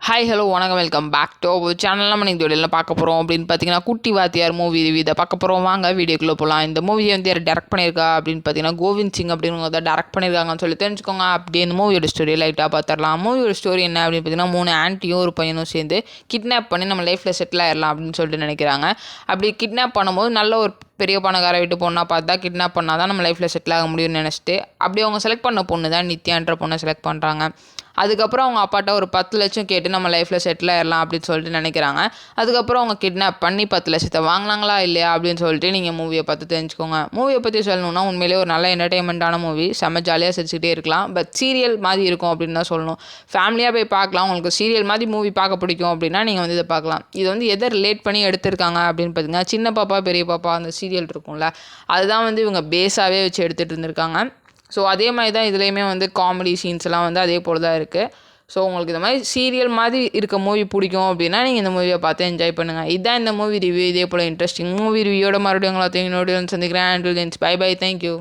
Hi hello வணக்கம் welcome back to சேனலில் நம்ம இந்த வீடியோவில் பார்க்க போகிறோம் அப்படின்னு பார்த்தீங்கன்னா குட்டி வாத்தியார் மூவி ரிவ்யூ இதை பார்க்க போகிறோம். வாங்க வீடியோக்குள்ளே போகலாம். இந்த மூவியை வந்து யார் டேரக்ட் பண்ணியிருக்கா அப்படின்னு பார்த்தீங்கன்னா கோவிந்த் சிங் அப்படிங்கிறத டேரக்ட் பண்ணியிருக்காங்கன்னு சொல்லி தெரிஞ்சுக்கோங்க. அப்படியே இந்த மூவியோட ஸ்டோரி லைட்டாக பார்த்துடலாம். மூவியோட ஸ்டோரி என்ன அப்படின்னு பார்த்தீங்கன்னா 3 ஆன்ட்டியும் ஒரு பையனும் சேர்ந்து கிட்னாப் பண்ணி நம்ம லைஃப்பில் செட்டில் ஆயிடலாம் அப்படின்னு சொல்லிட்டு நினைக்கிறாங்க. அப்படி கிட்னாப் பண்ணும்போது நல்ல ஒரு பெரிய பணக்கார வீட்டு பொண்ணாக பார்த்தா கிட்னாப் பண்ணால் தான் நம்ம லைஃப்பில் செட்டில் ஆக முடியும்னு நினச்சிட்டு அப்படியே அவங்க செலக்ட் பண்ண பொண்ணு தான் நித்யான்ற பொண்ணை செலக்ட் பண்ணுறாங்க. அதுக்கப்புறம் அவங்க அப்பாட்ட ஒரு 10 லட்சம் கேட்டு நம்ம லைஃப்பில் செட்டில் ஆயிடலாம் அப்படின்னு சொல்லிட்டு நினைக்கிறாங்க. அதுக்கப்புறம் அவங்க கிட்னாப் பண்ணி 10 லட்சத்தை வாங்கினாங்களா இல்லையா அப்படின்னு சொல்லிட்டு நீங்கள் மூவியை பார்த்து தெரிஞ்சுக்கோங்க. மூவியை பற்றி சொல்லணும்னா உண்மையிலே ஒரு நல்ல என்டர்டெயின்மெண்ட்டான மூவி, செம்ம ஜாலியாக சிரிச்சுக்கிட்டே இருக்கலாம். பட் சீரியல் மாதிரி இருக்கும் அப்படின்னு தான் சொல்லணும். ஃபேமிலியாக போய் பார்க்கலாம். உங்களுக்கு சீரியல் மாதிரி மூவி பார்க்க பிடிக்கும் அப்படின்னா நீங்கள் வந்து இதை பார்க்கலாம். இது வந்து எதை ரிலேட் பண்ணி எடுத்திருக்காங்க அப்படின்னு பார்த்தீங்கன்னா சின்ன பாப்பா பெரிய பாப்பா அந்த சீரியல் இருக்கும்ல, அதுதான் வந்து இவங்க பேஸாகவே வச்சு எடுத்துகிட்டு இருந்திருக்காங்க. ஸோ அதே மாதிரி தான் இதுலேயுமே வந்து காமெடி சீன்ஸ்லாம் வந்து அதே போல் தான் இருக்குது. ஸோ உங்களுக்கு இந்த மாதிரி சீரியல் மாதிரி இருக்க மூவி பிடிக்கும் அப்படின்னா நீங்கள் இந்த மூவியை பார்த்து என்ஜாய் பண்ணுங்கள். இதுதான் இந்த மூவி ரிவ்யூ. இதே போல் இன்ட்ரெஸ்டிங் மூவி ரிவ்யூயோட மறுபடியும் உங்களை இன்னொரு சந்திக்கிறேன். Bye bye, thank you.